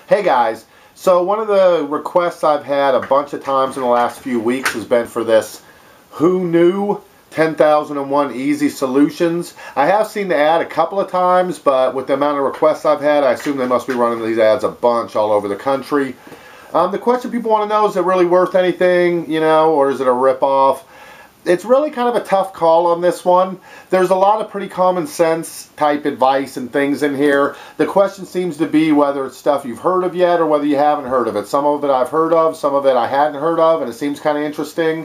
Hey guys, so one of the requests I've had a bunch of times in the last few weeks has been for this Who Knew 10,001 Easy Solutions. I have seen the ad a couple of times, but with the amount of requests I've had, I assume they must be running these ads a bunch all over the country. The question people want to know, is it really worth anything, or is it a rip-off? It's really kind of a tough call on this one. There's a lot of pretty common sense type advice and things in here. The question seems to be whether it's stuff you've heard of yet or whether you haven't heard of it. Some of it I've heard of, some of it I hadn't heard of, and it seems kind of interesting.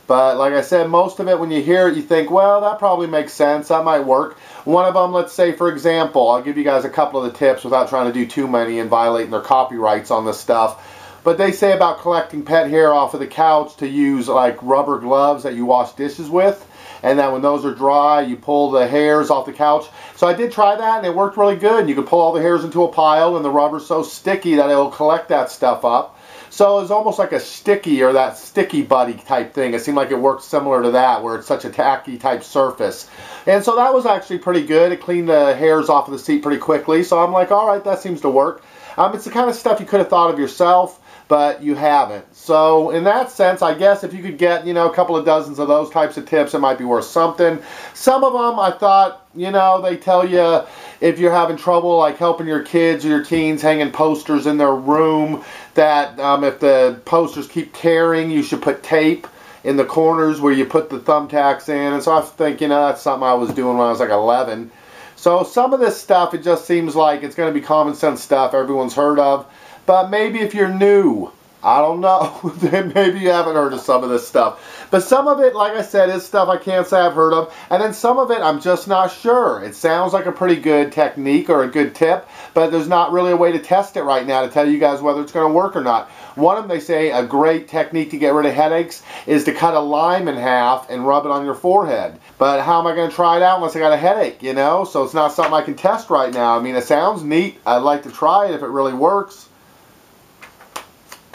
But like I said, most of it, when you hear it, you think, well, that probably makes sense. That might work. One of them, let's say, for example, I'll give you guys a couple of the tips without trying to do too many and violating their copyrights on this stuff. But they say about collecting pet hair off of the couch to use like rubber gloves that you wash dishes with. And then when those are dry, you pull the hairs off the couch. So I did try that and it worked really good. You can pull all the hairs into a pile and the rubber's so sticky that it'll collect that stuff up. So it's almost like a sticky or that sticky buddy type thing. It seemed like it worked similar to that where it's such a tacky type surface. And so that was actually pretty good. It cleaned the hairs off of the seat pretty quickly. So I'm like, all right, that seems to work. It's the kind of stuff you could have thought of yourself, but you haven't. So in that sense, I guess if you could get, a couple of dozens of those types of tips, it might be worth something. Some of them I thought, they tell you if you're having trouble like helping your kids or your teens hanging posters in their room, that if the posters keep tearing, you should put tape in the corners where you put the thumbtacks in. And so I think, that's something I was doing when I was like 11. So some of this stuff, it just seems like it's going to be common sense stuff everyone's heard of. But maybe if you're new, I don't know, then maybe you haven't heard of some of this stuff. But some of it, like I said, is stuff I can't say I've heard of. And then some of it, I'm just not sure. It sounds like a pretty good technique or a good tip, but there's not really a way to test it right now to tell you guys whether it's going to work or not. One of them, they say, a great technique to get rid of headaches is to cut a lime in half and rub it on your forehead. But how am I going to try it out unless I got a headache, So it's not something I can test right now. It sounds neat. I'd like to try it if it really works.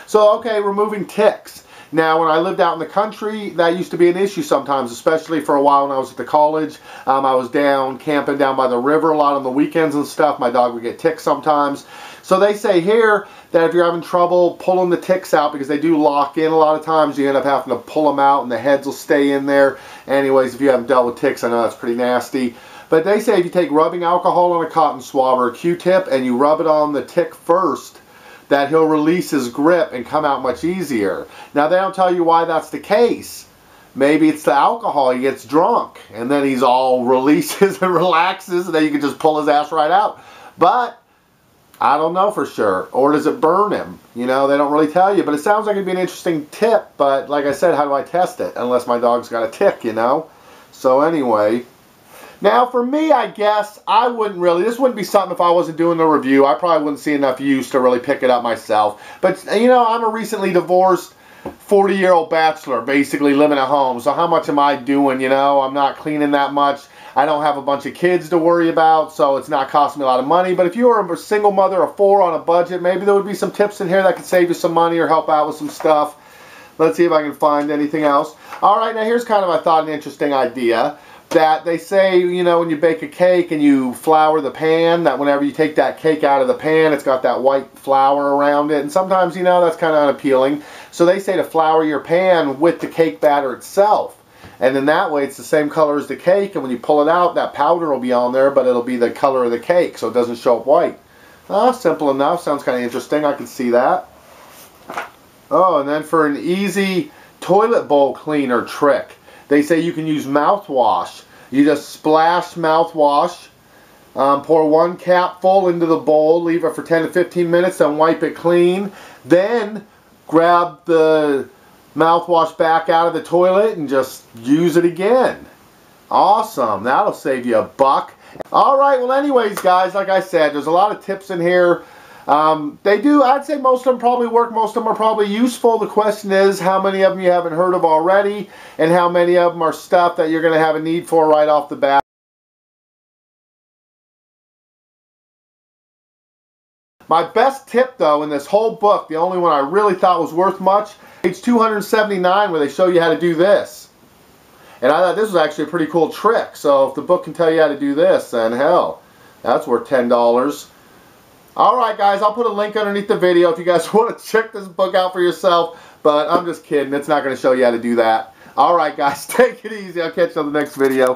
So, okay, removing ticks. Now, when I lived out in the country, that used to be an issue sometimes, especially for a while when I was at the college. I was down camping down by the river a lot on the weekends and stuff. My dog would get ticks sometimes. So they say here that if you're having trouble pulling the ticks out, because they do lock in a lot of times, you end up having to pull them out and the heads will stay in there. Anyways, if you haven't dealt with ticks, I know that's pretty nasty. But they say if you take rubbing alcohol on a cotton swab or a Q-tip and you rub it on the tick first, that he'll release his grip and come out much easier. Now, they don't tell you why that's the case. Maybe it's the alcohol. He gets drunk, and then he's all releases and relaxes, and then you can just pull his ass right out. But I don't know for sure. Or does it burn him? They don't really tell you. But it sounds like it'd be an interesting tip. But like I said, how do I test it? Unless my dog's got a tick, So anyway. Now, for me, I guess, this wouldn't be something if I wasn't doing the review. I probably wouldn't see enough use to really pick it up myself. But, I'm a recently divorced 40-year-old bachelor, basically living at home. So how much am I doing, I'm not cleaning that much. I don't have a bunch of kids to worry about, so it's not costing me a lot of money. But if you were a single mother of 4 on a budget, maybe there would be some tips in here that could save you some money or help out with some stuff. Let's see if I can find anything else. All right, now here's kind of, I thought, an interesting idea. That they say, when you bake a cake and you flour the pan, that whenever you take that cake out of the pan, it's got that white flour around it. And sometimes, that's kind of unappealing. So they say to flour your pan with the cake batter itself. And then that way it's the same color as the cake. And when you pull it out, that powder will be on there, but it'll be the color of the cake. So it doesn't show up white. Simple enough. Sounds kind of interesting. I can see that. Oh, and then for an easy toilet bowl cleaner trick. They say you can use mouthwash. You just splash mouthwash, pour 1 capful into the bowl, leave it for 10 to 15 minutes, then wipe it clean. Then grab the mouthwash back out of the toilet and just use it again. Awesome. That'll save you $1. All right. Well, anyways, guys, like I said, there's a lot of tips in here. I'd say most of them probably work. Most of them are probably useful. The question is how many of them you haven't heard of already and how many of them are stuff that you're going to have a need for right off the bat. My best tip, though, in this whole book, the only one I really thought was worth much, page 279, where they show you how to do this. And I thought this was actually a pretty cool trick. So if the book can tell you how to do this, then hell, that's worth $10. Alright guys, I'll put a link underneath the video if you guys want to check this book out for yourself. But I'm just kidding. It's not going to show you how to do that. Alright guys, take it easy. I'll catch you on the next video.